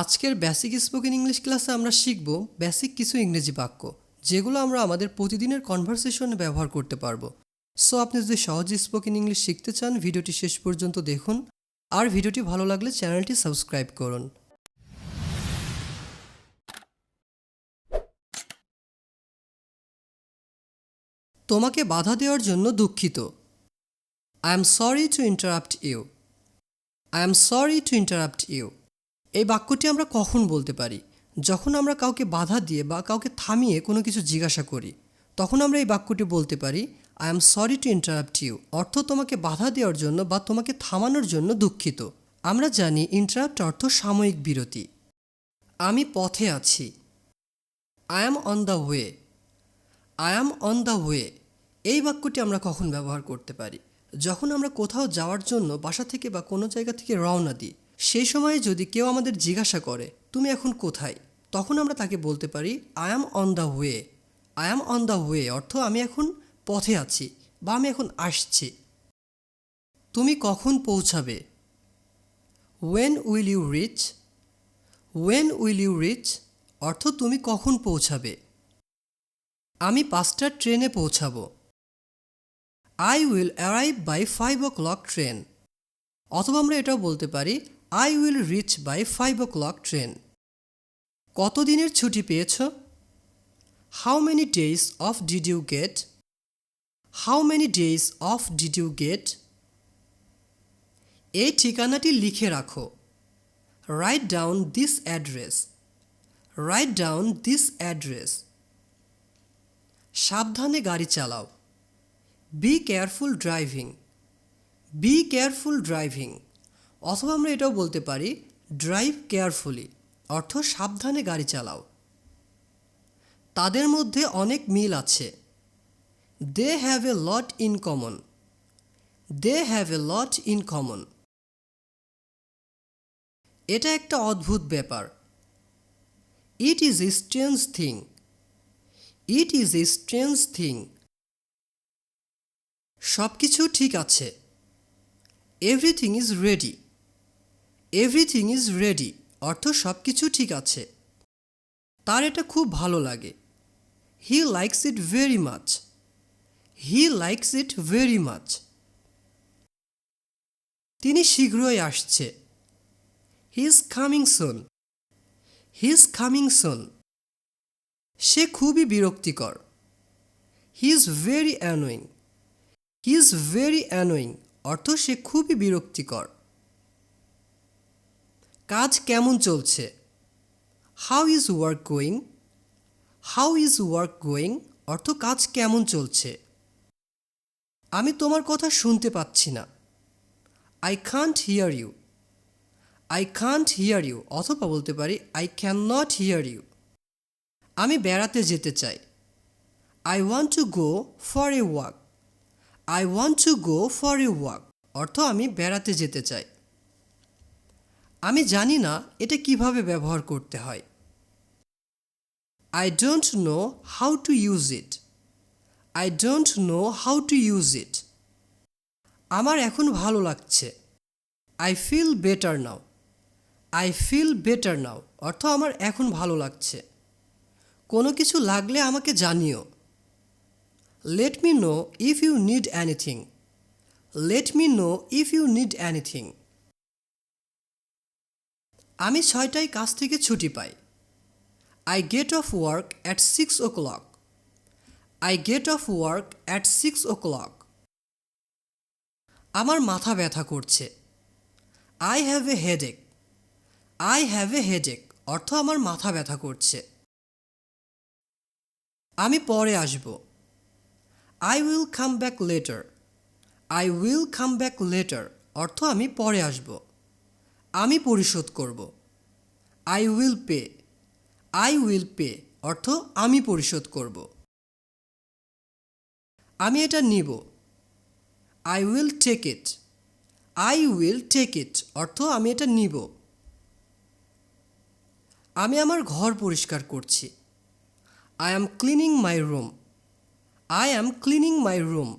আজকের basic spoken English ক্লাসে আমরা শিখব বেসিক কিছু ইংরেজি বাক্য যেগুলো আমরা আমাদের প্রতিদিনের কনভারসেশনে ব্যবহার করতে পারবো। সো আপনি যদি সহজে স্পোকেন ইংলিশ শিখতে চান ভিডিওটি শেষ পর্যন্ত দেখুন, আর ভিডিওটি ভালো লাগলে চ্যানেলটি সাবস্ক্রাইব করুন। তোমাকে বাধা দেওয়ার জন্য দুঃখিত। I am sorry to interrupt you. I am sorry to interrupt you. এই বাক্যটি আমরা কখন বলতে পারি? যখন আমরা কাউকে বাধা দিয়ে বা কাউকে থামিয়ে কোনো কিছু জিজ্ঞাসা করি, তখন আমরা এই বাক্যটি বলতে পারি I am sorry to interrupt you. অর্থ তোমাকে বাধা দেওয়ার জন্য বা তোমাকে থামানোর জন্য দুঃখিত। আমরা জানি ইন্টারাপ্ট অর্থ সাময়িক বিরতি। আমি পথে আছি। I am on the way. I am on the way. এই বাক্যটি আমরা কখন ব্যবহার করতে পারি? যখন আমরা কোথাও যাওয়ার জন্য বাসা থেকে বা কোনো জায়গা থেকে রওনা দিই, সেই সময়ে যদি কেউ আমাদের জিজ্ঞাসা করে তুমি এখন কোথায়, তখন আমরা তাকে বলতে পারি I am on the way. I am on the way অর্থ আমি এখন পথে আছি বা আমি এখন আসছি। তুমি কখন পৌঁছাবে? When will you reach? When will you reach অর্থ তুমি কখন পৌঁছাবে। আমি 5টার ট্রেনে পৌঁছাবো। I will arrive by 5 o'clock train. অথবা আমরা এটাও বলতে পারি I will reach by 5 o'clock train. কত দিনের ছুটি পেয়েছ? How many days off did you get? How many days off did you get? এই ঠিকানাটি লিখে রাখো। Write down this address. Write down this address. সাবধানে গাড়ি চালাও। Be careful driving. Be careful driving. অথবা আমরা এটাও বলতে পারি ড্রাইভ কেয়ারফুলি অর্থ সাবধানে গাড়ি চালাও। তাদের মধ্যে অনেক মিল আছে। They have a lot in common. They have a lot in common. এটা একটা অদ্ভুত ব্যাপার। It is a strange thing. It is a strange thing. সব কিছু ঠিক আছে। Everything is ready. Everything is ready অর্থ সব কিছু ঠিক আছে। তার এটা খুব ভালো লাগে। He likes it very much. He likes it very much. তিনি শীঘ্রই আসছে। He is coming soon. He is coming soon. সে খুবই বিরক্তিকর। He is very annoying. He is very annoying অর্থ সে খুবই বিরক্তিকর। কাজ কেমন চলছে? How is work going? How is work going অর্থ কাজ কেমন চলছে। আমি তোমার কথা শুনতে পাচ্ছি না। I can't hear you. I can't hear you অথবা বলতে পারি I can not hear you. আমি বেড়াতে যেতে চাই। I want to go for a walk. I want to go for a walk অর্থ আমি বেড়াতে যেতে চাই। আমি জানি না এটা কিভাবে ব্যবহার করতে হয়। I don't know how to use it. I don't know how to use it. আমার এখন ভালো লাগছে। I feel better now. I feel better now অর্থ আমার এখন ভালো লাগছে। কোনো কিছু লাগলে আমাকে জানিও। Let me know if you need anything. Let me know if you need anything. আমি 6টায় কাজ থেকে ছুটি পাই। I get off work at 6 o'clock. I get off work at 6 o'clock. আমার মাথা ব্যথা করছে। I have a headache. I have a headache অর্থ আমার মাথা ব্যথা করছে। আমি পরে আসব। I will come back later. I will come back later অর্থ আমি পরে আসব। আমি পরিশোধ করব। I will pay. I will pay অর্থ আমি পরিশোধ করব। আমি এটা নিব। I will take it. I will take it অর্থ আমি এটা নিব। আমি আমার ঘর পরিষ্কার করছি। I am cleaning my room. I am cleaning my room.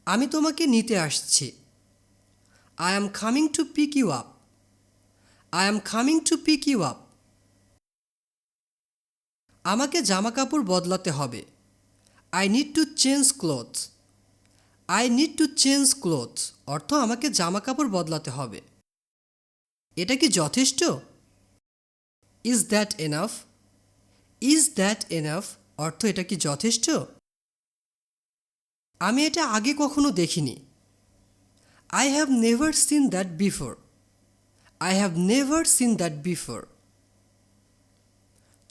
আমি তোমাকে নিতে আসছি। I am coming to pick you up. I am coming to pick you up. আমাকে জামাকাপড় বদলাতে হবে। I need to change clothes. I need to change clothes অর্থ আমাকে জামাকাপড় বদলাতে হবে। এটা কি যথেষ্ট? Is that enough? Is that enough অর্থ এটা কি যথেষ্ট? আমি এটা আগে কখনো দেখিনি। I have never seen that before. I have never seen that before.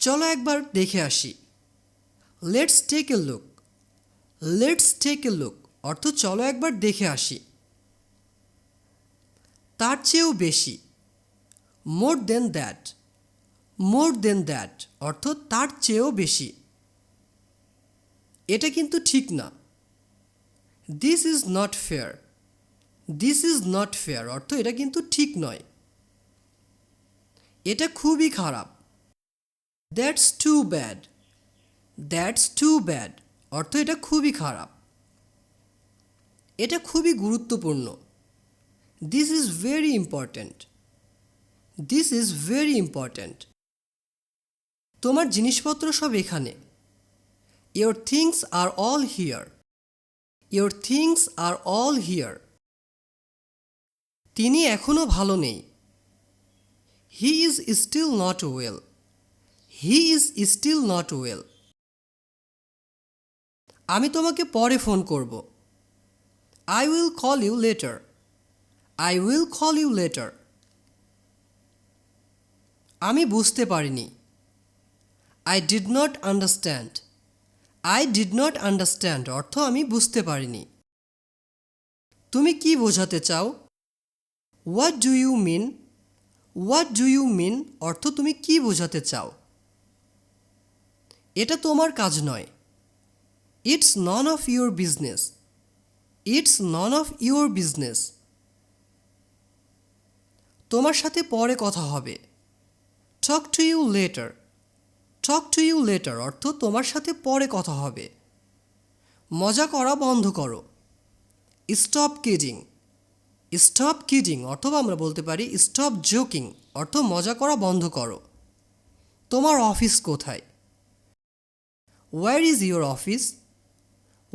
চলো একবার দেখে আসি। Let's take a look. Let's take a look অর্থ চলো একবার দেখে আসি। তার চেয়েও বেশি। More than that. More than that অর্থ তার চেয়েও বেশি। এটা কিন্তু ঠিক না। This is not fair. This is not fair অর্থ এটা কিন্তু ঠিক নয়। এটা খুবই খারাপ। That's too bad. That's too bad অর্থ এটা খুবই খারাপ। এটা খুবই গুরুত্বপূর্ণ। This is very important. This is very important. তোমার জিনিসপত্র সব এখানে। Your things are all here. Your things are all here. তিনি এখনো ভালো নেই। He is still not well. He is still not well. আমি তোমাকে পরে ফোন করব। I will call you later. I will call you later. আমি বুঝতে পারিনি। I did not understand. I did not understand অর্থ আমি বুঝতে পারিনি। তুমি কি বোঝাতে চাও? What do you mean? What do you mean অর্থ তুমি কি বোঝাতে চাও? এটা তোমার কাজ নয়। It's none of your business. It's none of your business. তোমার সাথে পরে কথা হবে। Talk to you later. Talk to you later অর্থ তোমার সাথে পরে কথা হবে। মজা করা বন্ধ করো। Stop kidding. Stop kidding অথবা আমরা বলতে পারি stop joking অর্থ মজা করা বন্ধ করো। তোমার অফিস কোথায়? Where is your office?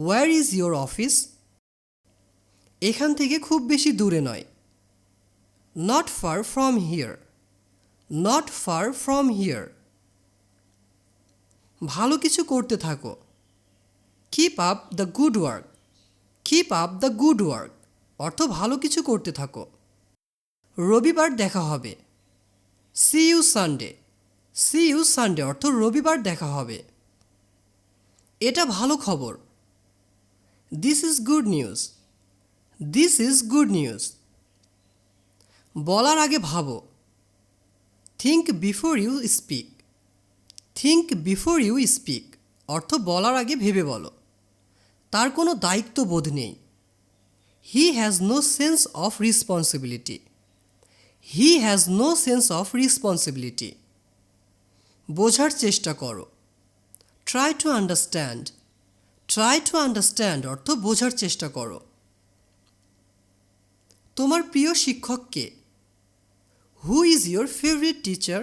Where is your office? এখান থেকে খুব বেশি দূরে নয়। Not far from here. Not far from here. ভালো কিছু করতে থাকো। Keep up the good work. Keep up the good work অর্থ ভালো কিছু করতে থাকো। রবিবার দেখা হবে। See you Sunday. See you Sunday অর্থ রবিবার দেখা হবে। এটা ভালো খবর। This is good news. This is good news. বলার আগে ভাবো। Think before you speak. Think before you speak অর্থ বলার আগে ভেবে বলো। তার কোনো দায়িত্ববোধ নেই। He has no sense of responsibility. He has no sense of responsibility. বোঝার চেষ্টা করো। Try to understand. Try to understand অর্থ বোঝার চেষ্টা করো। তোমার প্রিয় শিক্ষক কে? Who is your favorite teacher?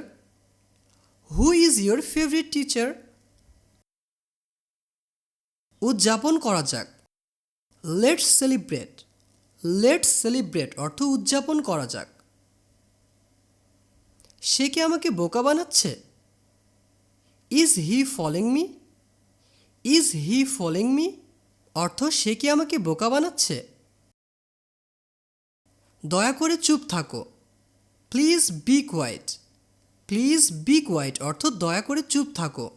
Who is your favorite teacher? উদযাপন করা যাক। Let's celebrate. Let's celebrate অর্থ উদযাপন করা যাক। সে কি আমাকে বোকা বানাচ্ছে? Is he fooling me? Is he fooling me? অর্থ সে কি আমাকে বোকা বানাচ্ছে? দয়া করে চুপ থাকো। Please be quiet. Please be quiet অর্থ দয়া করে চুপ থাকো।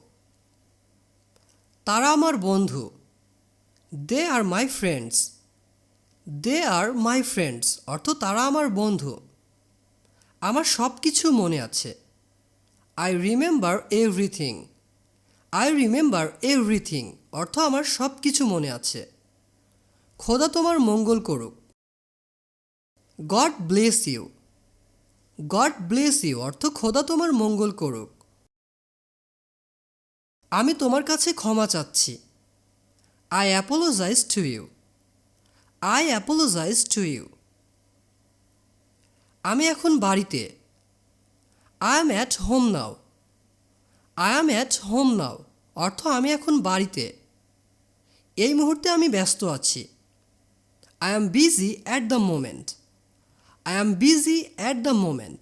তারা আমার বন্ধু। They are my friends. They are my friends অর্থ তারা আমার বন্ধু। আমার সব কিছু মনে আছে। I remember everything. I remember everything অর্থ আমার সব কিছু মনে আছে। খোদা তোমার মঙ্গল করুক। God bless you. God bless you অর্থ খোদা তোমার মঙ্গল করুক। আমি তোমার কাছে ক্ষমা চাচ্ছি। I apologize to you. I apologize to you. আমি এখন বাড়িতে। I am at home now. I am at home now অর্থ আমি এখন বাড়িতে। এই মুহূর্তে আমি ব্যস্ত আছি। I am busy at the moment. I am busy at the moment